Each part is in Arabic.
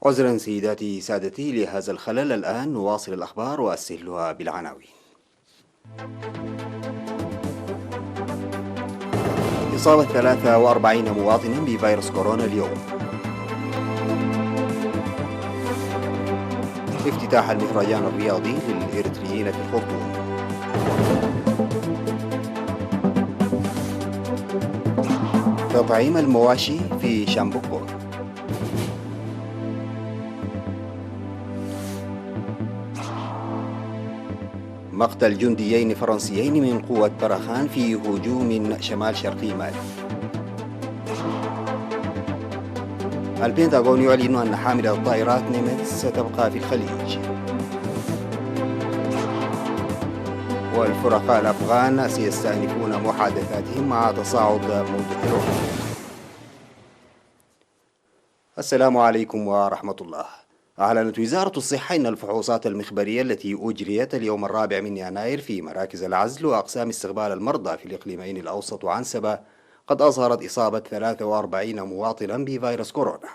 عذرا سيداتي سادتي لهذا الخلل. الآن نواصل الأخبار وأسهلها بالعناوين. إصابة 43 مواطنا بفيروس كورونا اليوم. افتتاح المهرجان الرياضي للإريتريين في الخرطوم. تطعيم المواشي في شامبوكور. مقتل جنديين فرنسيين من قوة برخان في هجوم شمال شرقي مالي. البنتاغون يعلن أن حاملة الطائرات نيمتس ستبقى في الخليج. والفرقاء الأفغان سيستأنفون محادثاتهم مع تصاعد موجة كورونا. السلام عليكم ورحمة الله. أعلنت وزارة الصحة أن الفحوصات المخبرية التي أجريت اليوم 4 يناير في مراكز العزل وأقسام استقبال المرضى في الإقليمين الأوسط وعنسبة قد أظهرت إصابة 43 مواطنا بفيروس كورونا،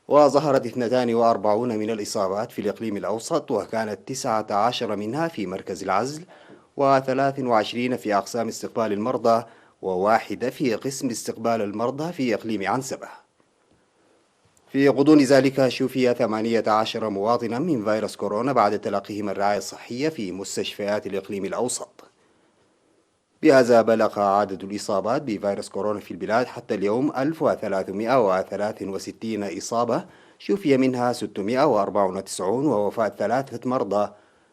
وظهرت 42 من الإصابات في الإقليم الأوسط، وكانت 19 منها في مركز العزل و23 في أقسام استقبال المرضى وواحدة في قسم استقبال المرضى في إقليم عنسبة. في غضون ذلك شفي 18 مواطنا من فيروس كورونا بعد تلقيهم الرعاية الصحية في مستشفيات الإقليم الأوسط. بهذا بلغ عدد الإصابات بفيروس كورونا في البلاد حتى اليوم 1363 إصابة، شفي منها 694 ووفاة 3 مرضى،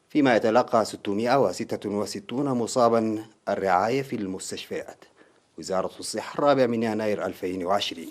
فيما يتلقى 666 مصابا الرعاية في المستشفيات. وزارة الصحة 4 يناير 2020.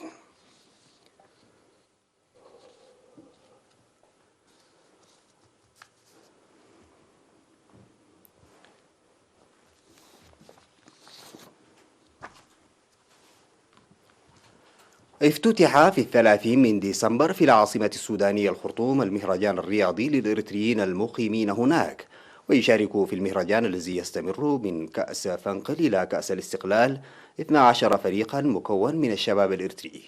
افتتح في 30 من ديسمبر في العاصمة السودانية الخرطوم المهرجان الرياضي للإريتريين المقيمين هناك، ويشارك في المهرجان الذي يستمر من كأس فنقل إلى كأس الاستقلال 12 فريقا مكون من الشباب الإريتري.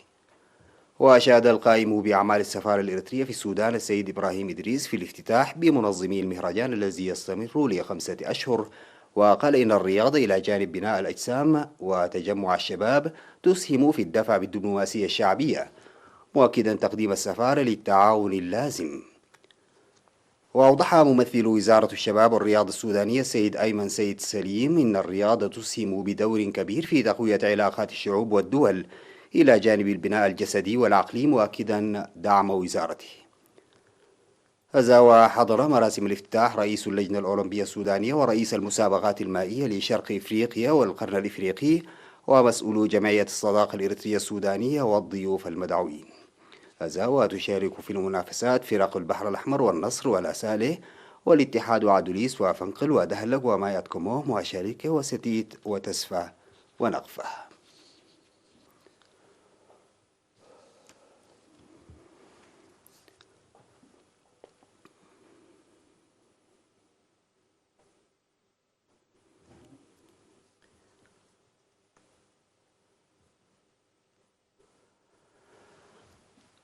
وأشاد القائم بأعمال السفارة الإريترية في السودان السيد إبراهيم إدريس في الافتتاح بمنظمي المهرجان الذي يستمر ل5 أشهر، وقال إن الرياضة إلى جانب بناء الأجسام وتجمع الشباب تسهم في الدفع بالدبلوماسية الشعبية، مؤكدا تقديم السفارة للتعاون اللازم. وأوضح ممثل وزارة الشباب والرياضة السودانية السيد أيمن سيد سليم إن الرياضة تسهم بدور كبير في تقوية علاقات الشعوب والدول إلى جانب البناء الجسدي والعقلي، مؤكدا دعم وزارته. هذا وحضر مراسم الافتتاح رئيس اللجنة الأولمبية السودانية ورئيس المسابقات المائية لشرق إفريقيا والقرن الإفريقي ومسؤولو جمعية الصداقة الإريترية السودانية والضيوف المدعوين. هذا وتشارك في المنافسات فرق البحر الأحمر والنصر والأسالة والاتحاد وعدوليس وفنقل ودهلق ومايات كوموه وشاركة وستيت وتسفة ونقفة.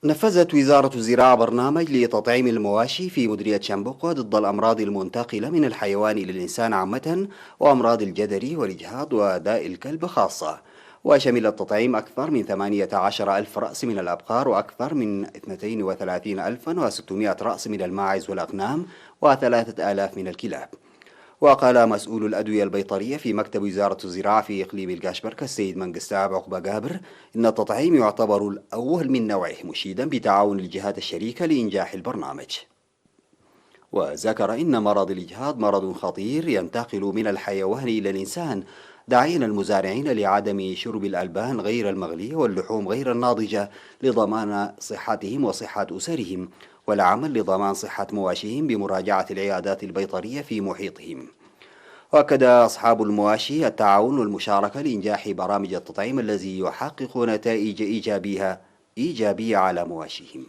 نفذت وزارة الزراعة برنامج لتطعيم المواشي في مديرية شامبوكو ضد الأمراض المنتقلة من الحيوان إلى الإنسان عامة، وأمراض الجدري والإجهاض وداء الكلب خاصة. وشمل التطعيم أكثر من 18 ألف رأس من الأبقار، وأكثر من 32,600 رأس من الماعز والأغنام، و3,000 من الكلاب. وقال مسؤول الأدوية البيطرية في مكتب وزارة الزراعة في إقليم القاشبركة السيد منقستاب عقبة قابر إن التطعيم يعتبر الأول من نوعه، مشيدا بتعاون الجهات الشريكة لإنجاح البرنامج. وذكر إن مرض الإجهاض مرض خطير ينتقل من الحيوان إلى الإنسان، داعيا المزارعين لعدم شرب الألبان غير المغلية واللحوم غير الناضجة لضمان صحتهم وصحة أسرهم، والعمل لضمان صحة مواشيهم بمراجعة العيادات البيطرية في محيطهم. وأكد أصحاب المواشي التعاون والمشاركة لإنجاح برامج التطعيم الذي يحقق نتائج إيجابية على مواشيهم.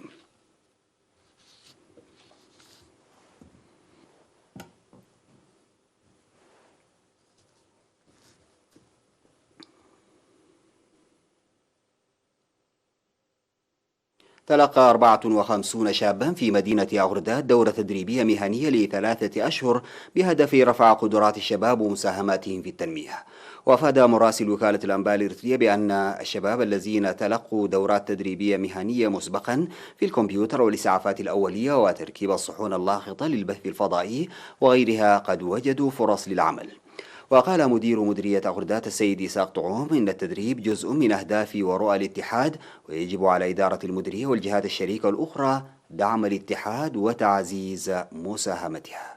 تلقى 54 شابا في مدينة أغرداد دورة تدريبية مهنية ل3 أشهر بهدف رفع قدرات الشباب ومساهماتهم في التنمية. وأفاد مراسل وكالة الأنباء الإريترية بأن الشباب الذين تلقوا دورات تدريبية مهنية مسبقا في الكمبيوتر والإسعافات الأولية وتركيب الصحون اللاخطة للبث الفضائي وغيرها قد وجدوا فرص للعمل. وقال مدير مديرية أغردات السيد إسحاق طعوم إن التدريب جزء من أهداف ورؤى الاتحاد، ويجب على إدارة المديرية والجهات الشريكة الأخرى دعم الاتحاد وتعزيز مساهمتها.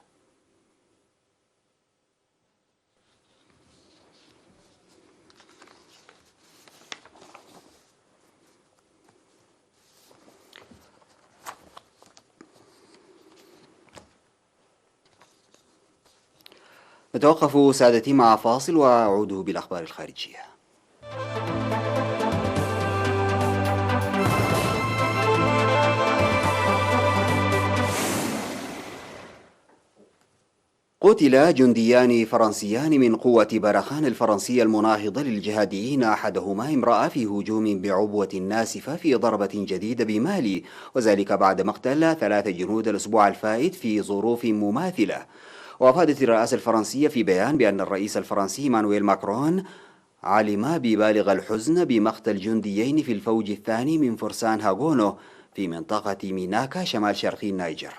نتوقف سادتي مع فاصل وأعود بالأخبار الخارجية. قتل جنديان فرنسيان من قوة برخان الفرنسية المناهضة للجهاديين، أحدهما امرأة في هجوم بعبوة ناسفة في ضربة جديدة بمالي، وذلك بعد مقتل 3 جنود الأسبوع الفائت في ظروف مماثلة. وأفادت الرئاسة الفرنسية في بيان بأن الرئيس الفرنسي مانويل ماكرون علم ببالغ الحزن بمقتل جنديين في الفوج الثاني من فرسان هاغونو في منطقة ميناكا شمال شرقي النيجر.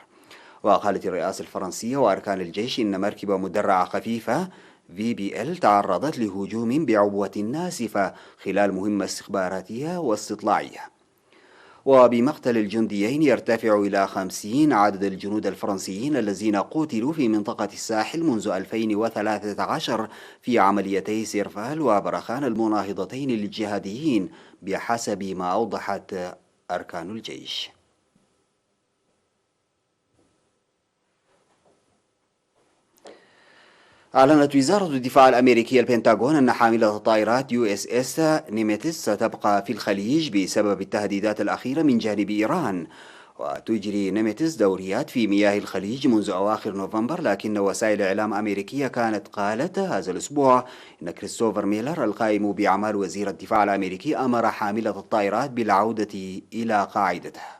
وقالت الرئاسة الفرنسية وأركان الجيش إن مركبة مدرعة خفيفة VBL تعرضت لهجوم بعبوة ناسفة خلال مهمة استخباراتية واستطلاعية. وبمقتل الجنديين يرتفع إلى 50 عدد الجنود الفرنسيين الذين قتلوا في منطقة الساحل منذ 2013 في عمليتي سيرفال وبرخان المناهضتين للجهاديين بحسب ما أوضحت أركان الجيش. أعلنت وزارة الدفاع الأمريكية البنتاغون أن حاملة الطائرات USS نيميتس ستبقى في الخليج بسبب التهديدات الأخيرة من جانب إيران. وتجري نيميتس دوريات في مياه الخليج منذ أواخر نوفمبر، لكن وسائل إعلام أمريكية كانت قالت هذا الأسبوع أن كريستوفر ميلر القائم بأعمال وزير الدفاع الأمريكي أمر حاملة الطائرات بالعودة إلى قاعدتها.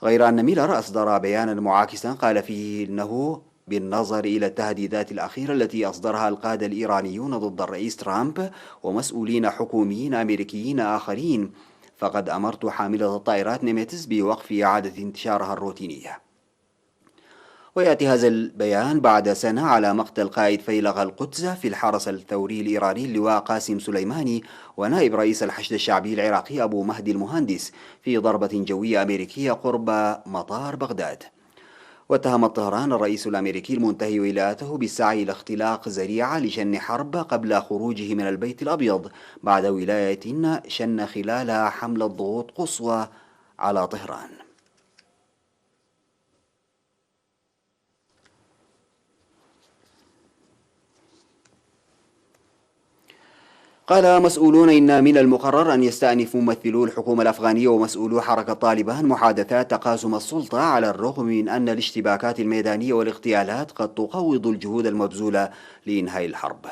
غير أن ميلر أصدر بيانا معاكسا قال فيه إنه بالنظر إلى التهديدات الأخيرة التي أصدرها القادة الإيرانيون ضد الرئيس ترامب ومسؤولين حكوميين أمريكيين آخرين، فقد أمرت حاملة الطائرات نيميتس بوقف إعادة انتشارها الروتينية. ويأتي هذا البيان بعد سنة على مقتل قائد فيلق القدس في الحرس الثوري الإيراني اللواء قاسم سليماني ونائب رئيس الحشد الشعبي العراقي أبو مهدي المهندس في ضربة جوية أمريكية قرب مطار بغداد. واتهمت طهران الرئيس الأمريكي المنتهي ولايته بالسعي إلى اختلاق ذريعة لشن حرب قبل خروجه من البيت الأبيض بعد ولاية شن خلالها حملة ضغوط قصوى على طهران. قال مسؤولون إن من المقرر أن يستأنف ممثلو الحكومة الأفغانية ومسؤولو حركة طالبان محادثات تقاسم السلطة، على الرغم من أن الاشتباكات الميدانية والاغتيالات قد تقوض الجهود المبذولة لإنهاء الحرب.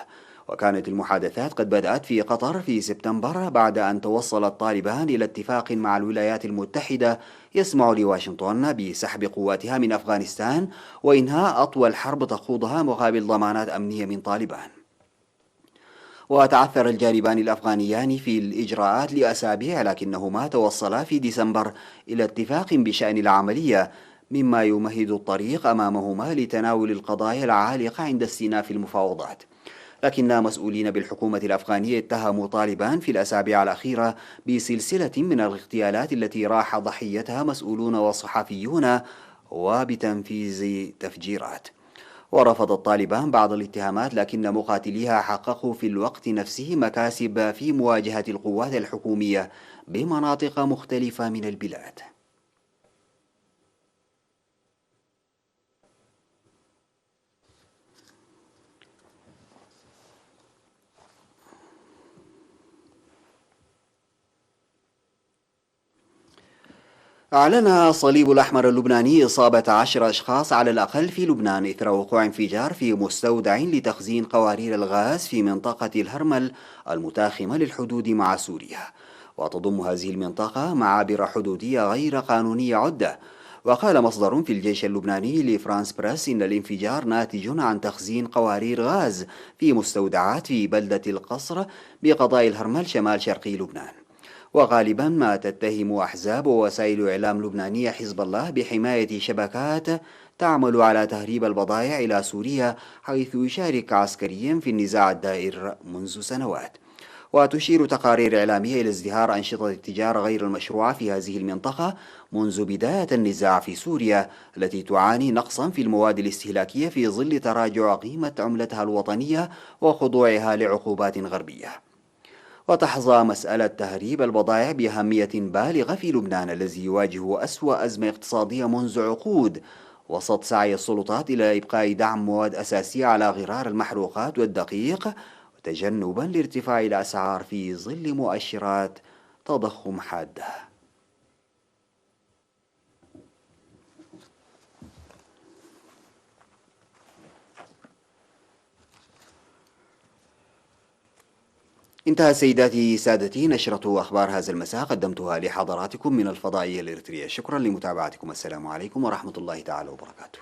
وكانت المحادثات قد بدأت في قطر في سبتمبر بعد أن توصل طالبان إلى اتفاق مع الولايات المتحدة يسمح لواشنطن بسحب قواتها من أفغانستان وإنهاء أطول حرب تخوضها مقابل ضمانات أمنية من طالبان. وتعثر الجانبان الأفغانيان في الإجراءات لأسابيع، لكنهما توصلا في ديسمبر إلى اتفاق بشأن العملية، مما يمهد الطريق أمامهما لتناول القضايا العالقة عند استئناف المفاوضات. لكن مسؤولين بالحكومة الأفغانية اتهموا طالبان في الأسابيع الأخيرة بسلسلة من الاغتيالات التي راح ضحيتها مسؤولون وصحفيون وبتنفيذ تفجيرات. ورفض الطالبان بعض الاتهامات، لكن مقاتليها حققوا في الوقت نفسه مكاسب في مواجهة القوات الحكومية بمناطق مختلفة من البلاد. أعلن الصليب الأحمر اللبناني إصابة 10 أشخاص على الأقل في لبنان إثر وقوع انفجار في مستودع لتخزين قوارير الغاز في منطقة الهرمل المتاخمة للحدود مع سوريا. وتضم هذه المنطقة معابر حدودية غير قانونية عدة. وقال مصدر في الجيش اللبناني لفرانس بريس إن الانفجار ناتج عن تخزين قوارير غاز في مستودعات في بلدة القصر بقضاء الهرمل شمال شرقي لبنان. وغالبا ما تتهم أحزاب ووسائل إعلام لبنانية حزب الله بحماية شبكات تعمل على تهريب البضائع إلى سوريا، حيث يشارك عسكريا في النزاع الدائر منذ سنوات. وتشير تقارير إعلامية إلى ازدهار أنشطة التجارة غير المشروعة في هذه المنطقة منذ بداية النزاع في سوريا، التي تعاني نقصا في المواد الاستهلاكية في ظل تراجع قيمة عملتها الوطنية وخضوعها لعقوبات غربية. وتحظى مسألة تهريب البضائع بأهمية بالغة في لبنان الذي يواجه أسوأ أزمة اقتصادية منذ عقود، وسط سعي السلطات إلى إبقاء دعم مواد أساسية على غرار المحروقات والدقيق، وتجنبا لارتفاع الأسعار في ظل مؤشرات تضخم حادة. انتهى سيداتي سادتي نشرة أخبار هذا المساء، قدمتها لحضراتكم من الفضائية الإريترية. شكرا لمتابعتكم، السلام عليكم ورحمة الله تعالى وبركاته.